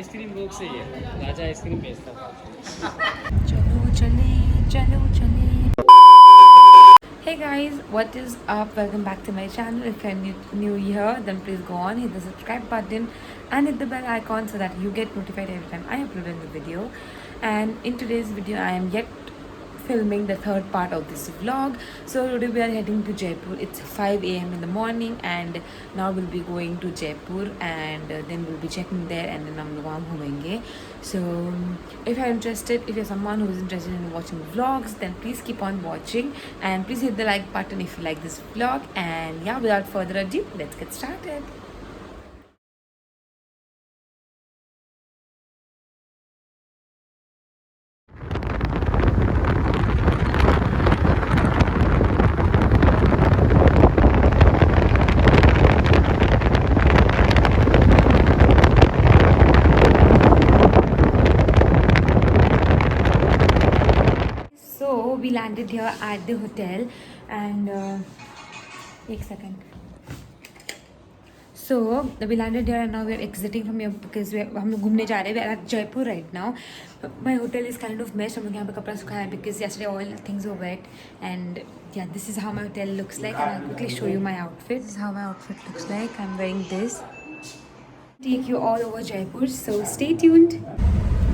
Ice cream रोग से ही है, राजा आइसक्रीम बेचता था। चलो चले चलो चले. Hey guys, what is up? Welcome back to my channel. If you're new here, then please go on, hit the subscribe button and hit the bell icon so that you get notified every time I upload a new video. And in today's video, I am yet filming the third part of this vlog. So today we are heading to Jaipur. It's 5 a.m. in the morning and now we'll be going to Jaipur and then we'll be checking there and then हम लोग वहाँ घूमेंगे. So if you're interested, if you're someone who is interested in watching vlogs, then please keep on watching and please hit the like button if you like this vlog. And yeah, without further ado, let's get started. So we landed here at the hotel and एक second. So we landed here and now we are exiting from here because हम लोग घूमने जा रहे हैं. We are at Jaipur right now. My hotel is kind of mess. हम लोग यहाँ पे कपड़ा सुखाया है because yesterday all things were wet. And yeah, this is how my hotel looks like. And I'll quickly show you my outfit. This is how my outfit looks like. I'm wearing this. Take you all over Jaipur. So stay tuned.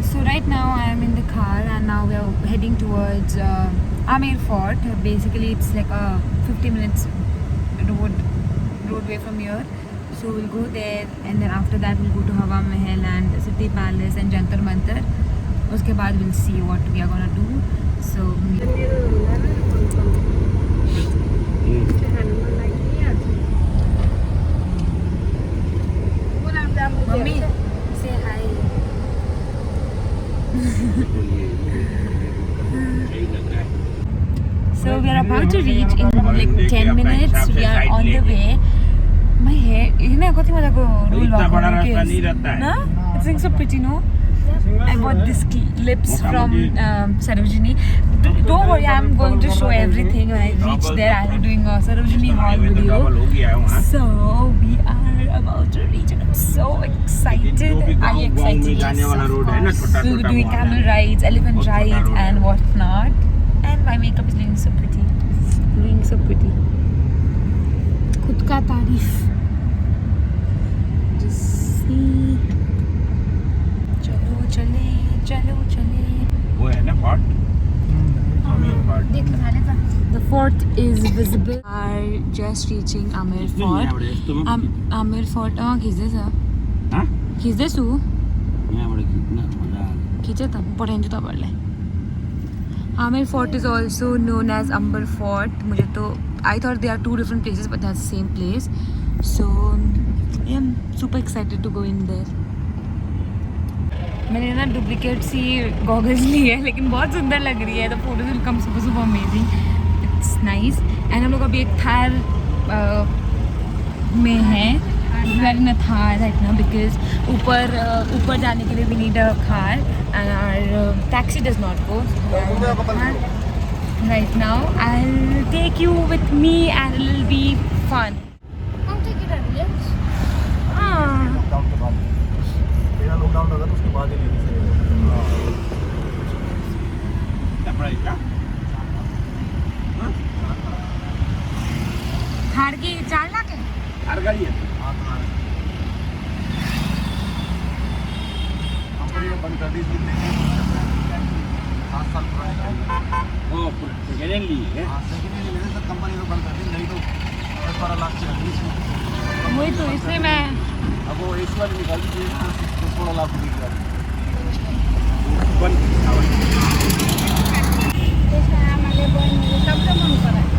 So right now I am in the car and now we are heading towards Amer Fort. Basically it's like a 50 minutes roadway from here. So we'll go there and then after that we'll go to Hawa Mahal and City Palace and Jantar Mantar. Uske baad we'll see what we are gonna do. So Mummy, say hi. So we are about to reach in like 10 minutes. We are on the way. My hair, you know, I got a roll walk. It's so pretty, no? I bought this lips from Sarojini. Don't worry, I'm going to show everything when I reach there. I'll be doing a Sarojini haul video. So we are about to reach and I'm so excited. Are you excited? Yes, of course. We'll be doing camel rides, elephant rides and whatnot. And my makeup is looking so pretty. Looking so pretty. खुद का तारीफ. Just see. चलो चले चलो चले. वो है ना fort. The fort is visible. We are just reaching Amer Fort. Amer Fort. Oh, किस सा? हाँ? किस सु? यहाँ बड़े कितना मजा. खींचे तब पढ़ेंगे तो पढ़ ले. Amer Fort is also known as Amber Fort. मुझे तो I thought they are two different places but that's the same place. So yeah, I'm super excited to go in there. मैंने ना डुप्लीकेट सी गॉगल्स ली है लेकिन बहुत सुंदर लग रही है. The photos will come super super amazing. It's nice. And हम लोग अभी एक थार में हैं. We are in a Thar right now because ऊपर जाने के लिए we need a car and our taxi does not go. So right now I'll take you with me and it'll be fun. I'll take it at once. Lockdown लगा तो उसके बाद ही लेनी सही थार की 4 लाख है. हर गाड़ी है. कंपनी ने बंद कर दी थी 7 साल पुरानी. वो सेकेंड हैंड ली है. सेकेंड हैंड लेने से कंपनी ने बंद कर दी. नहीं तो 10-12 लाख की लगी इसमें. वही तो इसलिए मैं अब वो इस वाली निकाल दी 16 लाख की निकाली. त्यसमा आमाले बहिनीले सबले मन परायो.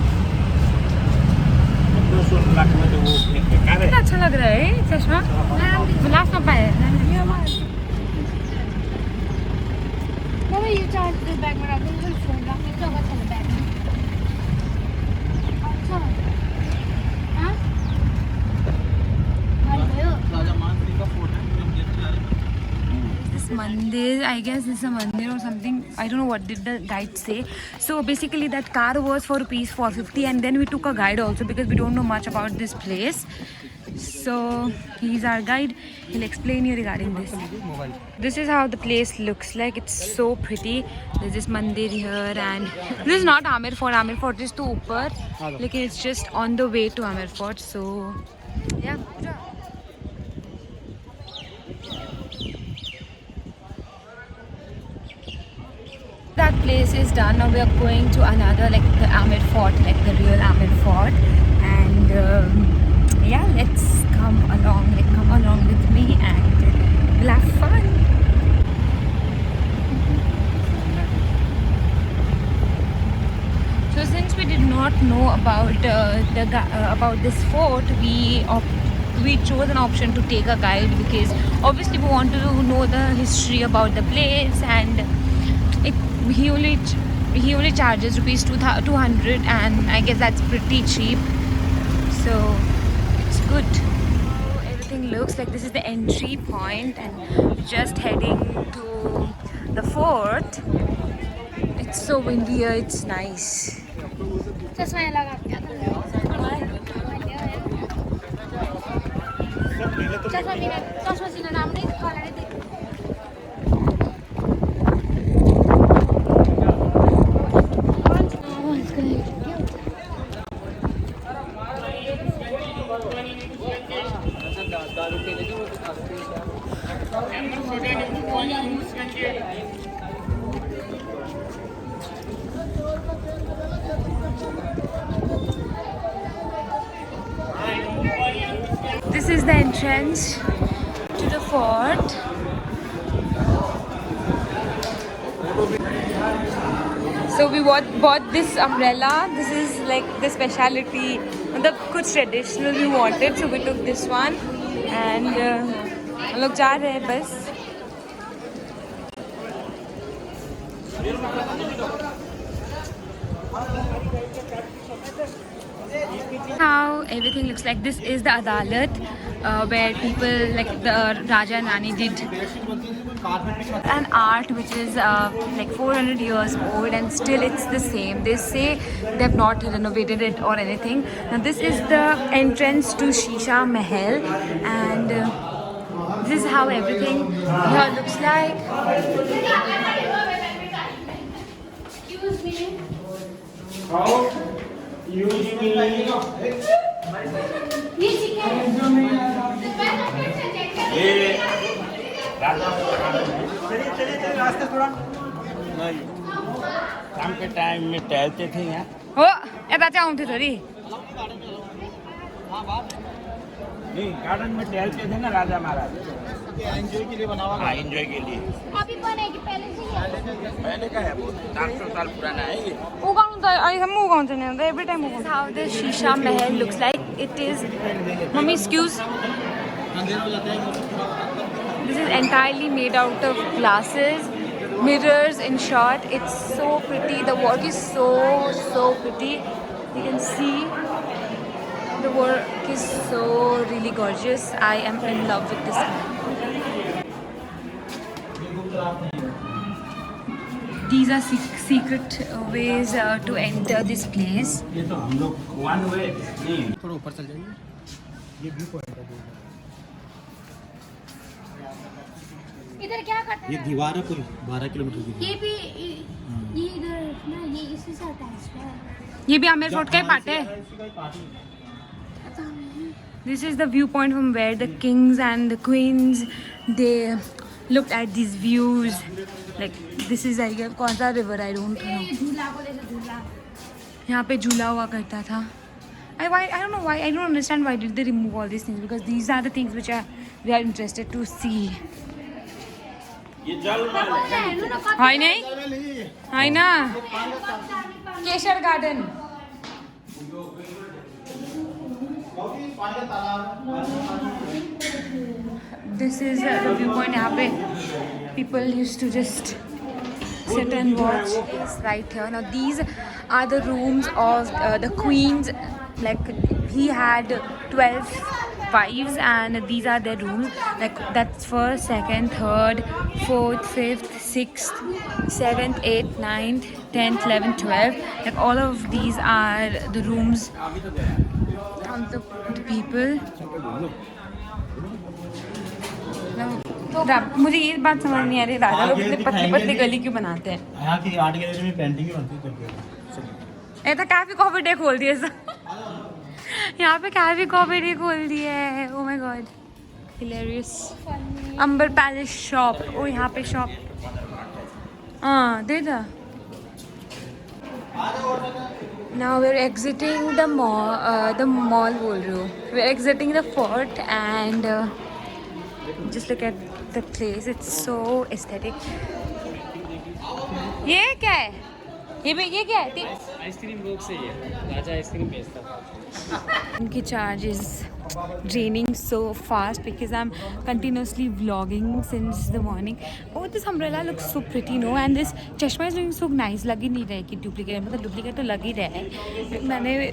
16 लाख में तो वो बेकार है. कितना अच्छा लग रहा है चश्मा. लास्ट में पाए. बाबा यो चार्ज ब्यागमा राख्नु. फोन राख्ने जग्गा छैन ब्यागमा. अच्छा. हाँ? भन्नुभयो. राजा मानसिंह का फोन है. हम लेके जा रहे हैं. mandir. I guess this is a mandir or something. I don't know what did the guide say. So basically that car was for rupees 450, and then we took a guide also because we don't know much about this place. So he's our guide. He'll explain you regarding this. This is how the place looks like. It's so pretty. There's this mandir here, and this is not Amer Fort. Amer Fort is to upar. Like it's just on the way to Amer Fort. So yeah. That place is done. Now we are going to another, like the Amer Fort, like the real Amer Fort, and yeah, let's come along with me and we'll have fun. So since we did not know about about this fort, we chose an option to take a guide because obviously we want to know the history about the place, and he only charges rupees 200, and I guess that's pretty cheap, so it's good. Everything looks like this is the entry point, and just heading to the fort. It's so windy here, it's nice. This is the entrance to the fort. So we bought this umbrella. This is like the speciality, the kuch traditional we wanted, so we took this one, and हम लोग जा रहे हैं बस. How everything looks like. This is the Adalat, where people like the Raja and Rani did an art which is like 400 years old, and still it's the same. They say they've not renovated it or anything. Now this is the entrance to Shisha Mahal, and this is how everything here looks like. Excuse me. ये chicken रास्ते थोड़ा नहीं, शाम के time में टहलते थे यहाँ. हो यता चाहिँ आउँथ्यो थोरी. नहीं, गार्डन में टहलते थे ना राजा महाराज. एंजॉय के लिए बना हुआ. हाँ, एंजॉय के लिए. अभी बनेगी, पहले से ही पहले का है, वो 400 साल पुराना है ये. उगाउनु त अहिलेसम्म उगाउँछ नि अन्त एभ्री टाइम उगाउँछ. How the Shisha Mahal looks like. It is, Mummy, excuse. This is entirely made out of glasses, mirrors. In short, it's so pretty. The work is so pretty. You can see the work is so really gorgeous. I am in love with this one. These are secret ways to enter this place. ये तो हम लोग one way नहीं. थोड़ा ऊपर चल जाइए. ये व्यू पॉइंट है. इधर क्या करते ये हैं? दीवार है पूरी 12 किलोमीटर की. ये भी ये इधर ना, ये इसी से अटैच है. ये भी आमेर फोर्ट का ही पार्ट है. This is the viewpoint from where the kings and the queens they looked at these views. Like this is I guess कौन सा river I don't know. ये झूला बोले तो झूला. यहाँ पे झूला हुआ करता था. I don't know why. I don't understand why did they remove all these things, because these are the things which we are interested to see. ये जल है नहीं? है ना? केशर garden. This is the viewpoint. यहाँ पे people used to just sit and watch. It's right here. Now these are the rooms of the queens. Like he had 12 wives, and these are their rooms. Like that's first, second, third, fourth, fifth, sixth, seventh, eighth, ninth, 10th, 11th, 12th. Like all of these are the rooms of the people. तो मुझे ये बात समझ नहीं आ रही, राजा लोग इतने पतली पतली गली क्यों बनाते हैं? यहाँ की आर्ट गैलरी में पेंटिंग बनती है। ऐसा कैफे कॉफी डे खोल दिया ऐसा। यहाँ पे कैफे कॉफी डे खोल दिया है। Oh my god, hilarious. Amber palace shop. Oh यहाँ पे शॉप। हाँ दे दा। Now we're exiting the mall बोल रही हूँ। We're exiting the fort and just look at the place. It's so aesthetic. ये क्या है? ये क्या है? आइसक्रीम रोक से ही है, राजा आइसक्रीम बेचता था। उनकी charge is draining so fast because I'm continuously vlogging since the morning. Oh, this umbrella looks so pretty, no? And this chashma is looking so nice. लग ही नहीं रहा है कि डुप्लीकेट, मतलब डुप्लीकेट तो लग ही रहा है।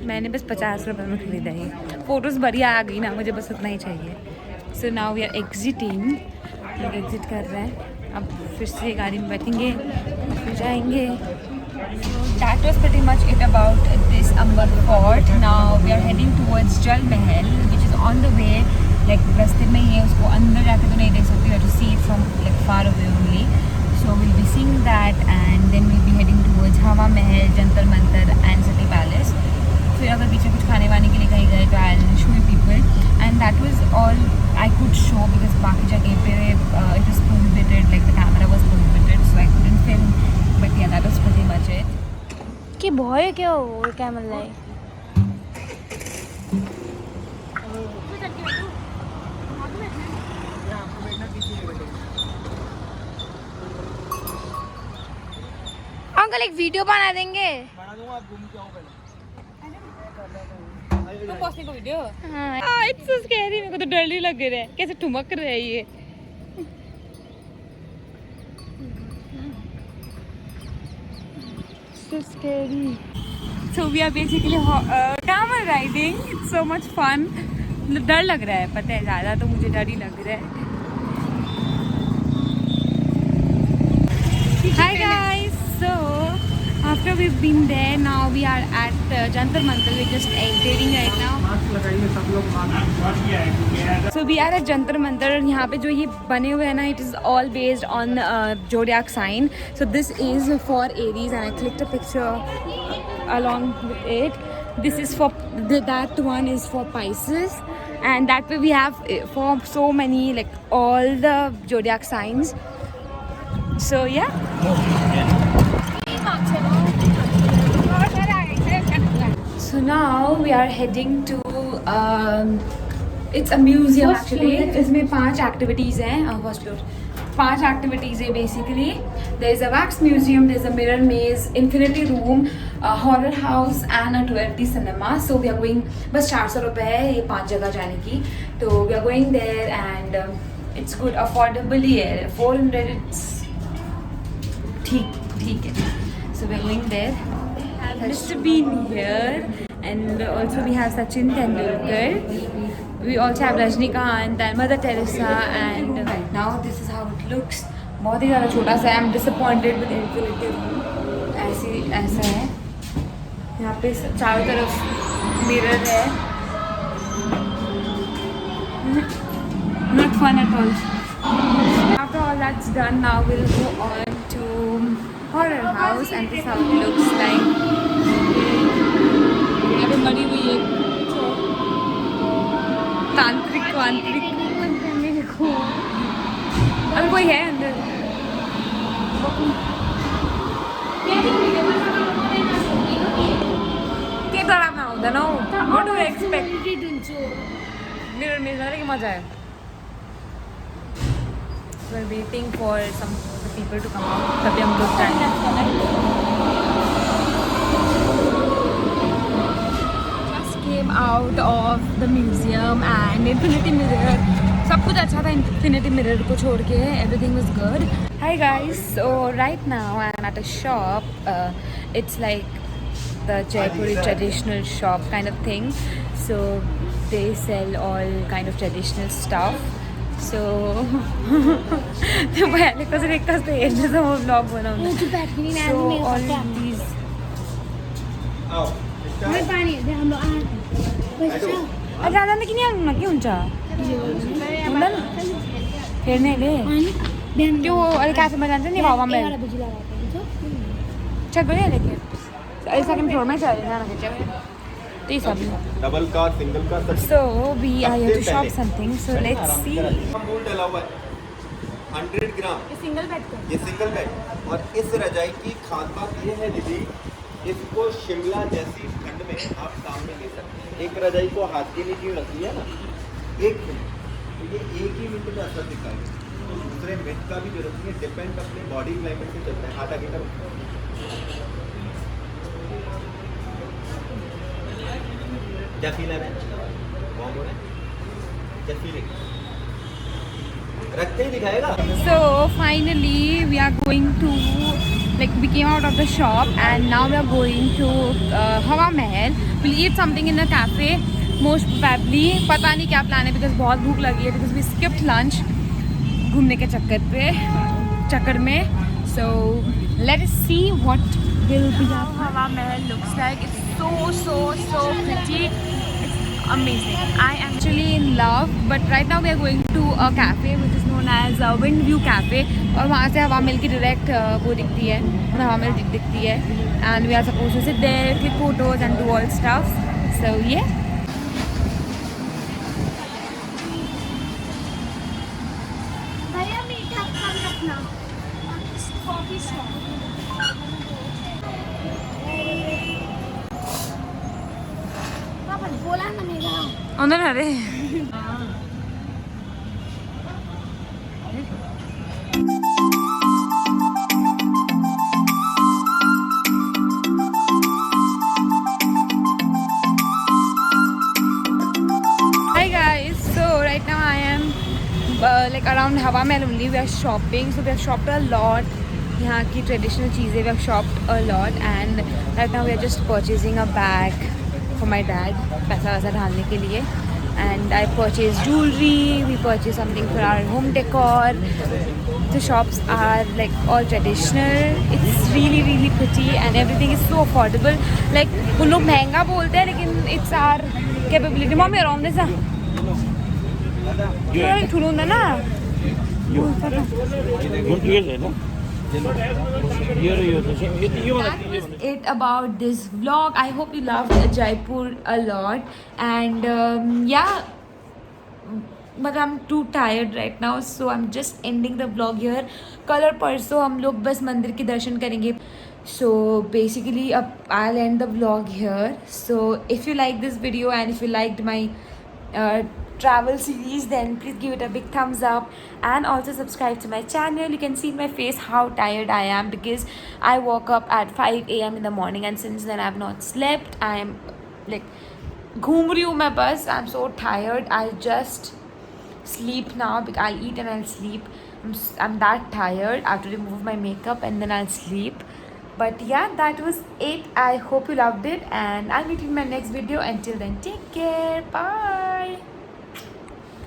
मैंने बस 50 रुपये में खरीदा है। फोटोज़ बढ़िया आ गई ना, मुझे बस उतना ही चाहिए। So now we are exiting. लोग एग्जिट कर रहे हैं। अब फिर से गाड़ी में बैठेंगे, फिर जाएंगे। That was pretty much it about this Amber Fort. Now we are heading towards Jal Mahal, which is on the way. Like रास्ते में ही है, उसको अंदर जाके तो नहीं देख सकते, you have to see it from like far away only. So we'll be seeing that and then we'll be heading towards Hawa Mahal, Jantar Mantar and City Palace. फिर अगर पीछे कुछ खाने वाने के लिए कहीं गए तो I'll show you people. And that was all I could show because बाकी जगह पे it was prohibited, like the camera was prohibited, so I couldn't film. But yeah, that was pretty much it. कि भय क्या हो camel लाई uncle एक video बना देंगे। बना दूंगा, आप घूम के आओ पहले। तो पोस्टिंग को वीडियो। हाँ इट्स सो स्कैरी, मेरे को तो डर ही लग रहा है, कैसे ठुमक रहा है ये। So scary. So we are basically camel riding. It's so much fun. डर लग रहा है, पता है, ज़्यादा तो मुझे डर ही लग रहा है। Hi guys. So after we've been there, now we are at Jantar Mantar. We're just exiting right now. So we are at Jantar Mantar. यहाँ पे जो ये बने हुए हैं ना, it is all based on zodiac sign. So this is for Aries, and I clicked a picture along with it. This is for that one is for Pisces, and that way we have for so many, like all the zodiac signs. So yeah. So now we are heading to it's a museum actually. इसमें 5 activities हैं, first floor. 5 activities है basically. There is a wax museum, there is a mirror maze, infinity room, a horror house and a 2D cinema. So we are going, बस 400 रुपये है ये 5 जगह जाने की. तो we are going there and it's good, affordably है, 400 it's ठीक है. So we are going there. Mr. Bean here, and also we have Sachin Tendulkar. We also have Rajnikant and Mother Teresa, and now this is how it looks. बहुत ही ज़्यादा छोटा सा है. I'm disappointed with Infinity Room. ऐसा है. यहाँ पे चारों तरफ मिरर है. Not fun at all. After all that's done, now we'll go on to horror house, and this is how it looks like. यहाँ पे बनी हुई है तांत्रिक अभी कोई है अंदर. क्या डरावना होता ना, what do you expect? Mirror में जाने की मजा है. We're waiting for some people to come out. तभी हम लोग just came out of the museum and Infinity Mirror. सब कुछ अच्छा था Infinity Mirror को छोड़ के. Everything was good. Hi guys. So right now I'm at a shop. It's like the Jaipuri traditional shop kind of thing. So they sell all kind of traditional stuff. So तो पहले कसं एक कसं येणं समोर vlog बनवणं. तू बैठ के नहीं So मैं all these. मैं पानी दे हम लोग बच्चा अरे आनंद किनी आउनु न के हुन्छ हुँदैन फेर्नेले बिहान त्यो अहिले क्याफेमा जान्छ नि हावा महल 11 बजे लगाएको हुन्छ चेक गरिहाल्यो कि अहिले सेकेन्ड फ्लोरमै छ अहिले जाँदाखेरि चाहिँ त्यही सब. डबल का सिंगल का सब So we are here to shop something. So let's see. मूल डला हुआ है 100 ग्राम ये सिंगल बेड का. ये सिंगल बेड और इस रजाई की खास बात ये है दीदी, इसको शिमला जैसी ठंड में आप काम में ले सकते हैं. एक रजाई को हाथ के नीचे रखी है ना, एक मिनट तो ये एक ही मिनट में असर दिखाएगा. दूसरे मिनट का भी जरूरत नहीं है, डिपेंड अपने बॉडी क्लाइमेट से चलता है. हाथ आगे करो. क्या फील है? वार्म हो रहा है? क्या फीलिंग? रखते ही दिखाएगा. So finally we are going to, like, we came out of the shop and now we are going to Hawa Mahal. We'll eat something in the cafe most probably. पता नहीं क्या plan है because बहुत भूख लगी है because we skipped lunch घूमने के चक्कर में. So let us see what will be how Hawa Mahal looks like. It's so pretty. It's amazing. I am actually in love. But right now we are going to a cafe which is known as Wind View Cafe. और वहाँ से हवा महल की direct वो दिखती है, हवा महल दिखती है. And we are supposed to sit there, click photos and do all stuff. So yeah. भैया मीठा कम रखना कॉफी स्टॉप पापा बोला ना मेरा अंदर अरे Hi guys, so right now I am like around Hawa Mahal only. We are shopping, so we have shopped a lot. यहाँ की ट्रेडिशनल चीज़ें we have shopped a lot and right now we are just purchasing a bag for my dad, पैसा वैसा डालने के लिए. And I purchased jewelry, we purchased something for our home decor. The shops are like all traditional. It's really pretty and everything is so affordable. Like वो लोग महंगा बोलते हैं लेकिन it's our capability. Mummy around this थोड़ा ठुलो हुँदैन That was it about this vlog. I hope you loved Jaipur a lot and yeah, but I'm too tired right now, so I'm just ending the vlog here. कल और परसों हम लोग बस मंदिर के दर्शन करेंगे. So basically I'll end the vlog here. So if you like this video and if you liked my travel series, then please give it a big thumbs up and also subscribe to my channel. You can see in my face how tired I am because I woke up at 5 AM in the morning and since then I have not slept. I am like घूम रही हूँ मैं बस. I'm so tired. I'll just sleep now because I'll eat and I'll sleep. I'm that tired. I have to remove my makeup and then I'll sleep. But yeah, that was it. I hope you loved it and I'll meet you in my next video. Until then, take care. Bye.